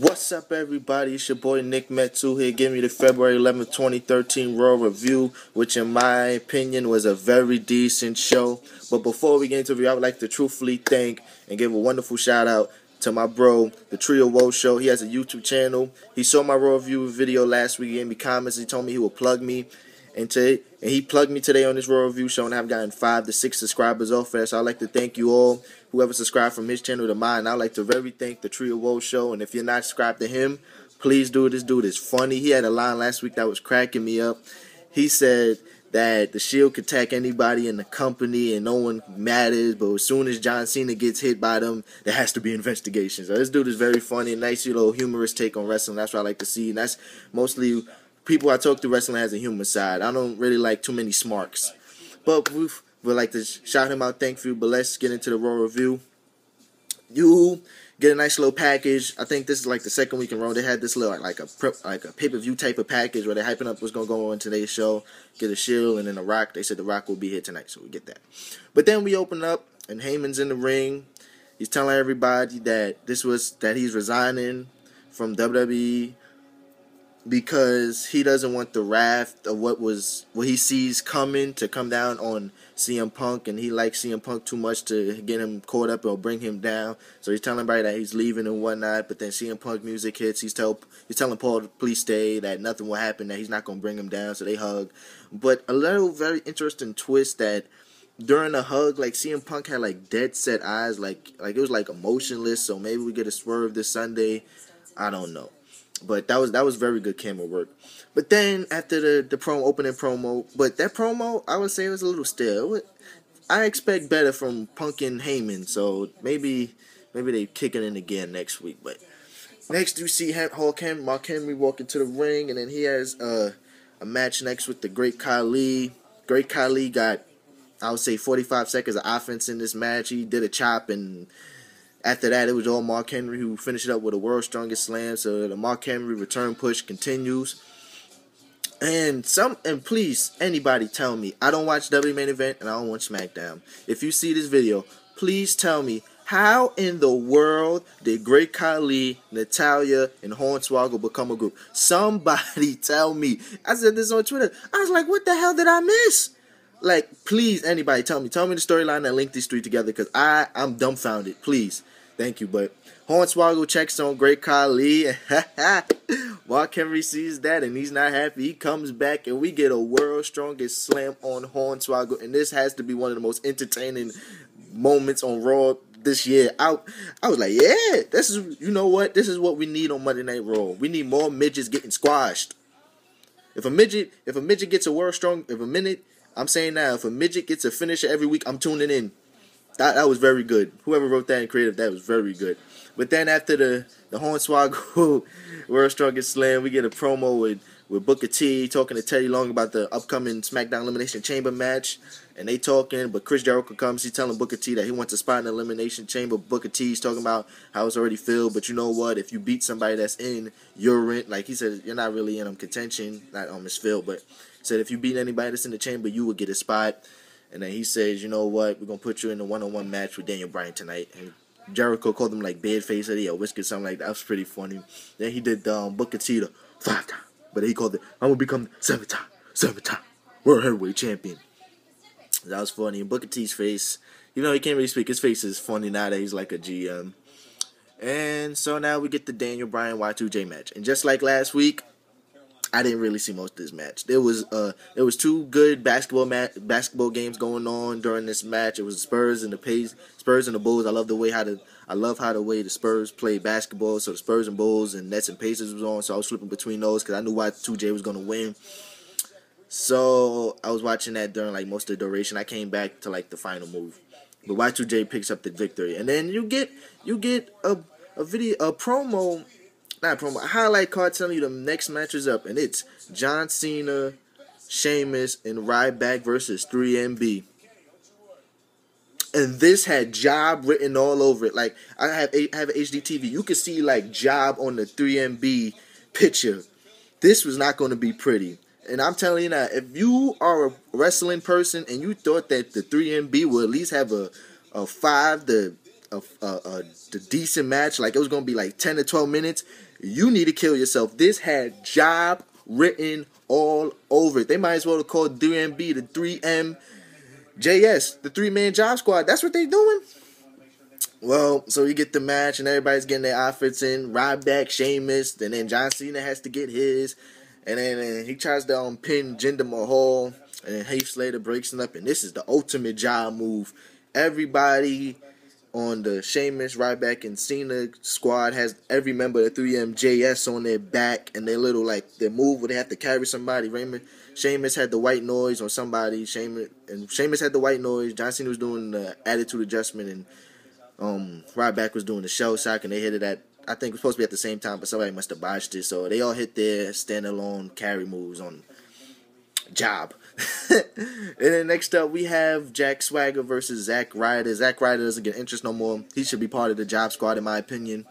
What's up, everybody? It's your boy Nick Metsu here, giving you the February 11th, 2013 Raw review, which in my opinion was a very decent show. But before we get into the review, I would like to truthfully thank and give a wonderful shout out to my bro, the Trio Woe Show. He has a YouTube channel. He saw my Raw review video last week, he gave me comments, he told me he would plug me. And he plugged me today on this Raw review show, and I've gotten 5 to 6 subscribers off there. So I'd like to thank you all, whoever subscribed from his channel to mine. I'd like to very thank the Trio Woe Show. And if you're not subscribed to him, please do. This dude is funny. He had a line last week that was cracking me up. He said that the Shield could attack anybody in the company and no one matters, but as soon as John Cena gets hit by them, there has to be investigations. So this dude is very funny, a nice little humorous take on wrestling. That's what I like to see, and that's mostly people I talk to. Wrestling has a human side. I don't really like too many smarks. But we'd like to shout him out, thank you. But let's get into the Raw review. You get a nice little package. I think this is like the second week in a row. They had this little like a pay-per-view type of package where they're hyping up what's going to go on today's show. Get a Shield and then The Rock. They said The Rock will be here tonight, so we get that. But then we open up and Heyman's in the ring. He's telling everybody that he's resigning from WWE because he doesn't want the wrath of what he sees coming to come down on CM Punk, and he likes CM Punk too much to get him caught up or bring him down. So he's telling everybody that he's leaving and whatnot, but then CM Punk music hits. He's telling Paul to please stay, that nothing will happen, that he's not going to bring him down, so they hug. But a little very interesting twist that during the hug, like CM Punk had like dead set eyes, like it was like emotionless, so maybe we get a swerve this Sunday. I don't know. But that was very good camera work. But then after the opening promo, but that promo, I would say, was a little stale. I expect better from Punk and Heyman, so maybe they kick it in again next week. But next you see Mark Henry walk into the ring, and then he has a match next with the Great Khali. Great Khali got, I would say, 45 seconds of offense in this match. He did a chop, and after that, it was all Mark Henry who finished it up with a World's Strongest Slam. So the Mark Henry return push continues. And please, anybody tell me, I don't watch WWE Main Event and I don't watch SmackDown. If you see this video, please tell me, how in the world did Great Khali, Natalya, and Hornswoggle become a group? Somebody tell me. I said this on Twitter. I was like, what the hell did I miss? Like, please, anybody tell me. Tell me the storyline that linked these three together, because I'm dumbfounded. Please. Thank you. But Hornswoggle checks on Great Khali. Mark Henry sees that and he's not happy. He comes back and we get a World's Strongest Slam on Hornswoggle. And this has to be one of the most entertaining moments on Raw this year. I was like, yeah, you know what? This is what we need on Monday Night Raw. We need more midgets getting squashed. If a midget gets a World Strong, if a midget gets a finisher every week, I'm tuning in. That was very good. Whoever wrote that in creative, that was very good. But then after the Hornswoggle World's Strongest Slam, we get a promo with Booker T talking to Teddy Long about the upcoming SmackDown Elimination Chamber match. And they talking, but Chris Jericho comes. He's telling Booker T that he wants a spot in the Elimination Chamber. Booker T's talking about how it's already filled. But you know what? If you beat somebody that's in, you're in. Like he said, you're not really in contention. Not on Miss Phil, but said if you beat anybody that's in the chamber, you would get a spot. And then he says, you know what, we're going to put you in a one-on-one match with Daniel Bryan tonight. And Jericho called him like Bedface or Whisker, something like that. That was pretty funny. Then he did Booker T the 5-time. But he called it, I'm going to become 7-time World Heavyweight Champion. That was funny. And Booker T's face, he can't really speak. His face is funny now that he's like a GM. And so now we get the Daniel Bryan Y2J match. And just like last week, I didn't really see most of this match. There was two good basketball games going on during this match. It was the Spurs and the Bulls. I love how the way the Spurs play basketball. So the Spurs and Bulls and Nets and Pacers was on. So I was flipping between those because I knew Y2J was gonna win. So I was watching that during like most of the duration. I came back to like the final move, but Y2J picks up the victory, and then you get a promo. Not promo, a highlight card telling you the next match is up, and it's John Cena, Sheamus, and Ryback versus 3MB. And this had Job written all over it. Like, I have an HD TV. You can see like Job on the 3MB picture. This was not going to be pretty. And I'm telling you now, if you are a wrestling person and you thought that the 3MB would at least have a 5 to the decent match, like it was gonna be like 10 to 12 minutes, you need to kill yourself. This had job written all over it. They might as well have called 3MB the 3MJS, the 3-man job squad. That's what they doing. Well, so you get the match and everybody's getting their outfits in. Ryback, Sheamus, and then John Cena has to get his. And then he tries to pin Jinder Mahal. And then Heath Slater breaks him up. And this is the ultimate job move. Everybody on the Sheamus, Ryback, and Cena squad has every member of the 3MJS on their back. And their little, like, their move where they have to carry somebody. Sheamus had the white noise on somebody. Sheamus had the white noise. John Cena was doing the attitude adjustment. And Ryback was doing the shell shock, and they hit it at, I think it was supposed to be at the same time, but somebody must have botched it. So they all hit their standalone carry moves on job. And then next up we have Jack Swagger versus Zack Ryder. Zack Ryder doesn't get interest no more. He should be part of the job squad in my opinion.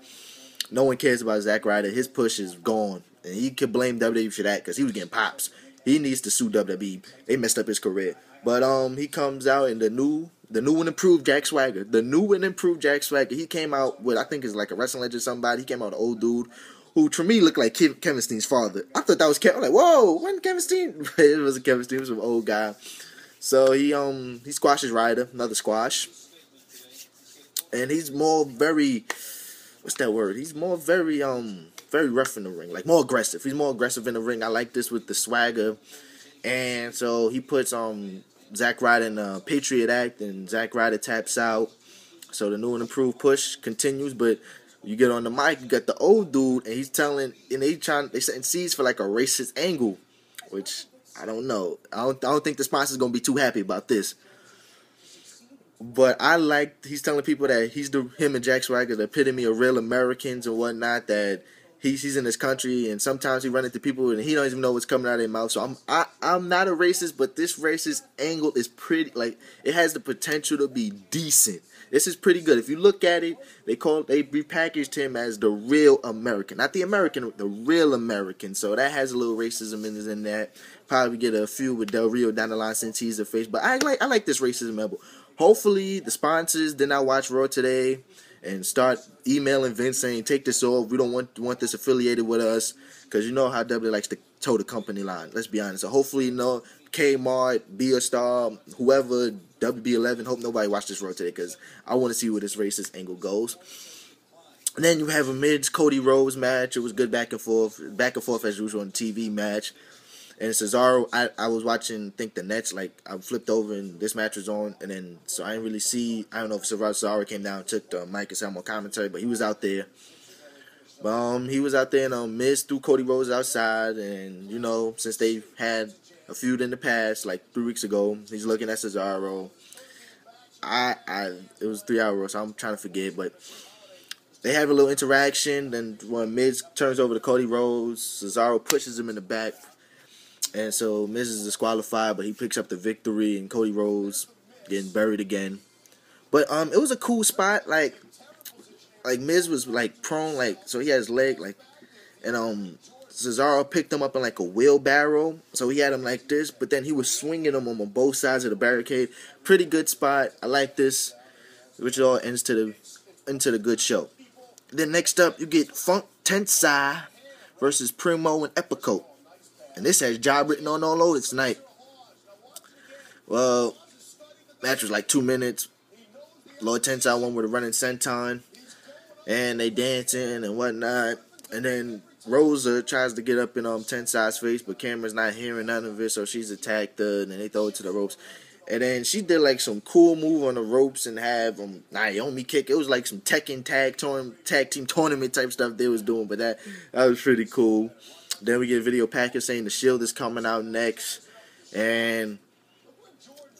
No one cares about Zack Ryder. His push is gone, and he could blame WWE for that because he was getting pops. He needs to sue WWE. They messed up his career. But he comes out in the new and improved Jack Swagger. The new and improved Jack Swagger. He came out with, I think it's like a wrestling legend or somebody. He came out an old dude who, to me, looked like Kevin Steen's father. I thought that was Kevin. I'm like, whoa, when Kevin Steen? It wasn't Kevin Steen. It was some old guy. So he squashes Ryder. Another squash. And he's more very, what's that word? He's more very rough in the ring. Like, more aggressive. He's more aggressive in the ring. I like this with the swagger. And so he puts Zack Ryder in a Patriot Act, and Zack Ryder taps out. So the new and improved push continues, but you get on the mic, you got the old dude, and he's telling, and they setting seeds for like a racist angle, which I don't know. I don't think the sponsor's gonna be too happy about this. But he's telling people that him and Jack Swagger, the epitome of real Americans and whatnot, that he's in this country, and sometimes he run into people and he don't even know what's coming out of their mouth. So I'm not a racist, but this racist angle is pretty, like, it has the potential to be decent. This is pretty good. If you look at it, they repackaged him as the real American, not the American, the real American. So that has a little racism in that. Probably get a few with Del Rio down the line since he's a face, but I like this racism level. Hopefully the sponsors did not watch Raw today and start emailing Vince saying, take this off. We don't want this affiliated with us, because you know how WWE likes to toe the company line. Let's be honest. So hopefully, Kmart, Be a Star, whoever, WB11, hope nobody watched this Raw today, because I want to see where this racist angle goes. And then you have a Miz Cody Rhodes match. It was good back and forth as usual on the TV match. And Cesaro, I was watching, the Nets, like, I flipped over and this match was on, and then, so I didn't really see, I don't know if Cesaro came down and took the mic and said more commentary, but he was out there. He was out there, and Miz threw Cody Rhodes outside, and, since they had a feud in the past, like 3 weeks ago, he's looking at Cesaro. It was 3 hours, so I'm trying to forget, but they have a little interaction, then when Miz turns over to Cody Rhodes, Cesaro pushes him in the back. And so Miz is disqualified, but he picks up the victory, and Cody Rhodes getting buried again. But it was a cool spot. Like Miz was like prone, so he had his leg and Cesaro picked him up in like a wheelbarrow, so he had him like this. But then he was swinging him on both sides of the barricade. Pretty good spot. I like this, which all ends into the good show. Then next up, you get Funk Tensai versus Primo and Epico. And this has job written on all over it tonight. Well, match was like 2 minutes. Lord Tensai won with a running senton. And they dancing and whatnot. And then Rosa tries to get up in Tensai's face, but Cameron's not hearing none of it, so she's attacked her, and then they throw it to the ropes. And then she did like some cool move on the ropes and have Naomi kick. It was like some Tekken tag team tournament type stuff they was doing, but that was pretty cool. Then we get a video package saying the Shield is coming out next. And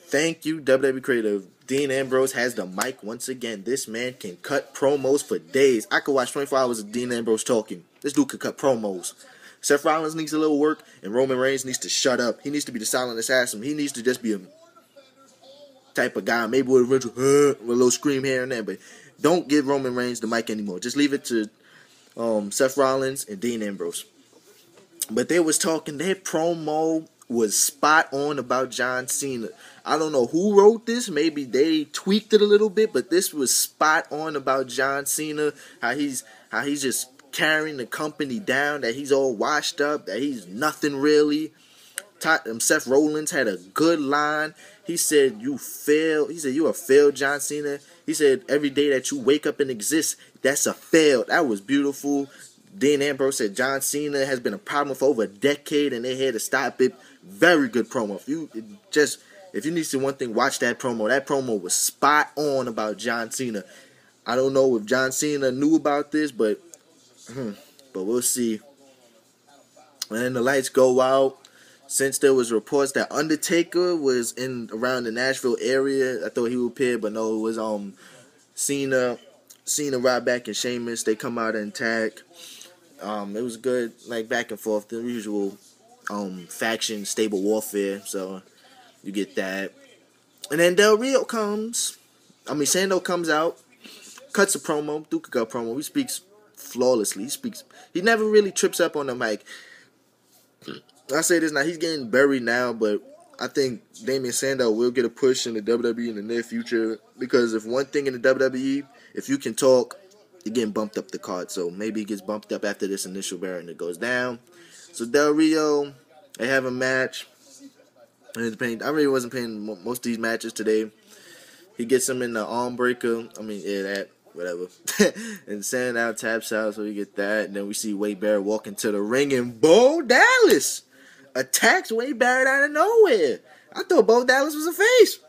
thank you, WWE creative. Dean Ambrose has the mic once again. This man can cut promos for days. I could watch 24 hours of Dean Ambrose talking. This dude could cut promos. Seth Rollins needs a little work, and Roman Reigns needs to shut up. He needs to be the silent assassin. He needs to just be a type of guy, maybe with a little scream here and there, but don't give Roman Reigns the mic anymore. Just leave it to Seth Rollins and Dean Ambrose. But they was talking, their promo was spot on about John Cena. I don't know who wrote this. Maybe they tweaked it a little bit, but this was spot on about John Cena. How he's just carrying the company down. That he's all washed up. That he's nothing really. Seth Rollins had a good line. He said, "You failed." He said, "You a failed John Cena." He said, "Every day that you wake up and exist, that's a fail." That was beautiful. Dean Ambrose said John Cena has been a problem for over a decade, and they had to stop it. Very good promo. If you need to see one thing, watch that promo. That promo was spot on about John Cena. I don't know if John Cena knew about this, but we'll see. And then the lights go out. Since there was reports that Undertaker was in around the Nashville area, I thought he would appear, but no, it was Cena, Ryback, and Sheamus. They come out and tag. It was good, like back and forth, the usual faction stable warfare. So you get that, and then Sando comes out, cuts a promo, Duke got promo. He speaks flawlessly. He never really trips up on the mic. I say this now, he's getting buried now, but I think Damien Sandow will get a push in the WWE in the near future, because if one thing in the WWE, if you can talk, you're getting bumped up the card. So maybe he gets bumped up after this initial bury and it goes down. So Del Rio, they have a match. I really wasn't paying most of these matches today. He gets him in the arm breaker. Whatever. And Sandow taps out, so we get that. And then we see Wade Barrett walk into the ring, and Bo Dallas attacks Wade Barrett out of nowhere. I thought Bo Dallas was a face.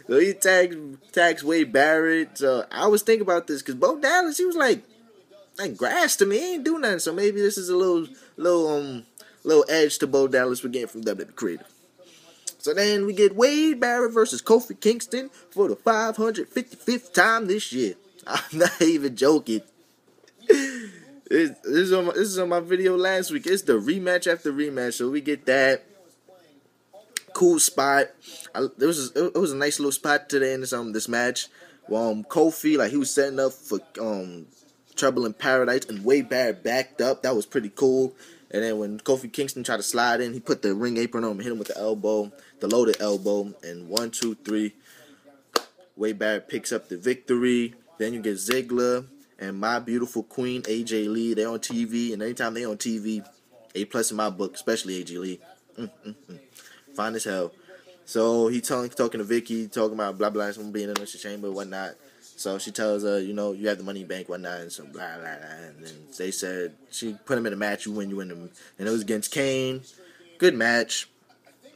So he tags Wade Barrett. So I was thinking about this, because Bo Dallas, he was like grass to me. He ain't do nothing. So maybe this is a little edge to Bo Dallas we're getting from WWE Creative. So then we get Wade Barrett versus Kofi Kingston for the 555th time this year. I'm not even joking. This is on my video last week. It's the rematch after rematch, so we get that. Cool spot. It was a nice little spot today in this match. Kofi, he was setting up for Trouble in Paradise, and Wade Barrett backed up. That was pretty cool. And then when Kofi Kingston tried to slide in, he put the ring apron on him and hit him with the elbow, the loaded elbow. And 1, 2, 3, Wade Barrett picks up the victory. Then you get Ziggler and my beautiful queen, AJ Lee. They're on TV, and anytime they're on TV, A+ in my book, especially AJ Lee. Fine as hell. So he talking to Vicky, talking about blah blah, someone being in the Elimination Chamber, whatnot. So she tells her, you have the money in the bank, whatnot, and some blah blah blah. And then they said she put him in a match, you win them, and it was against Kane. Good match.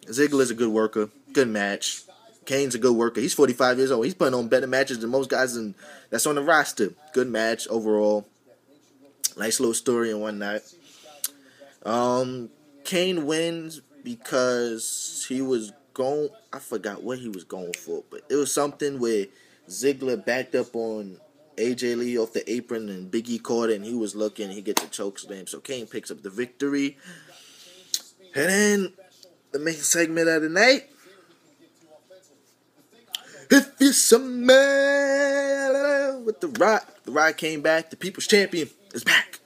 Ziggler's a good worker. Good match. Kane's a good worker. He's 45 years old. He's putting on better matches than most guys that's on the roster. Good match overall. Nice little story and whatnot. Kane wins because he was going, I forgot what he was going for, but it was something where Ziggler backed up on AJ Lee off the apron, and Big E caught it, and he was looking, he gets a choke slam, so Kane picks up the victory. And then the main segment of the night, if it's a man with The Rock came back, the People's Champion is back.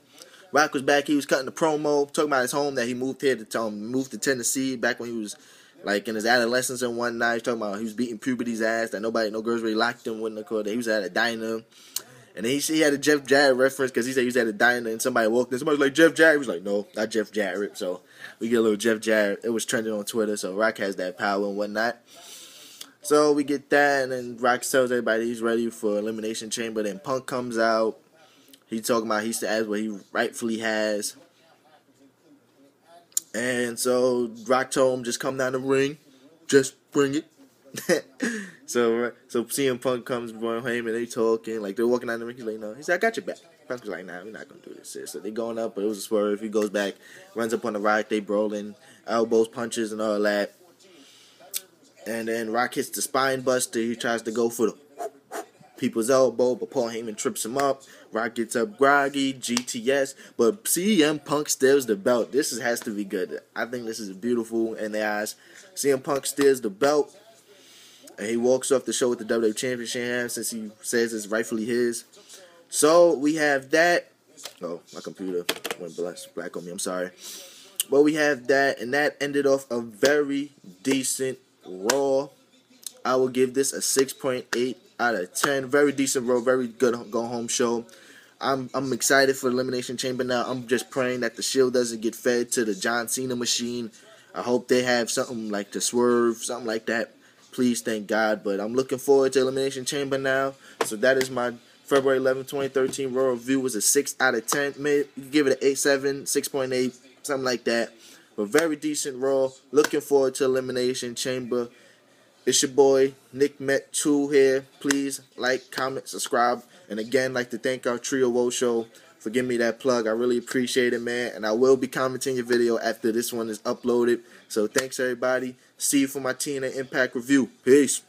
Rock was back. He was cutting the promo, talking about his home, that he moved here to move to Tennessee back when he was in his adolescence and whatnot. He was talking about he was beating puberty's ass, that no girls really liked him when he was at a diner. And then he had a Jeff Jarrett reference, because he said he was at a diner and somebody walked in. Somebody was like, Jeff Jarrett. He was like, no, not Jeff Jarrett. So we get a little Jeff Jarrett. It was trending on Twitter, so Rock has that power and whatnot. So we get that, and then Rock tells everybody he's ready for Elimination Chamber. Then Punk comes out. He talking about he asked what he rightfully has. And so Rock told him, just come down the ring. Just bring it. So CM Punk comes Royal Heyman, and they talking, they're walking down the ring. He's like, no. He said, I got your back. Punk was like, nah, we're not going to do this. So they going up, but it was a swerve. He goes back, runs up on the Rock. They brawling, elbows, punches, and all that. And then Rock hits the spine buster. He tries to go for the people's elbow, but Paul Heyman trips him up. Rock gets up groggy, GTS, but CM Punk steals the belt. This has to be good. I think this is beautiful in their eyes. CM Punk steals the belt, and he walks off the show with the WWE Championship, since he says it's rightfully his. So we have that. Oh, my computer went black on me. I'm sorry. But we have that, and that ended off a very decent Raw. I will give this a 6.8 out of 10. Very decent Raw, very good go home show. I'm excited for Elimination Chamber now. I'm just praying that the Shield doesn't get fed to the John Cena machine. I hope they have something like the Swerve, something like that. Please, thank God. But I'm looking forward to Elimination Chamber now. So that is my February 11, 2013 Raw review. Was a 6 out of 10. Maybe you give it an 8.7, 6.8, something like that. But very decent Raw. Looking forward to Elimination Chamber. It's your boy, Nick Met 2 here. Please like, comment, subscribe. And again, like to thank our Trio Woe Show for giving me that plug. I really appreciate it, man. And I will be commenting your video after this one is uploaded. So thanks, everybody. See you for my TNA Impact review. Peace.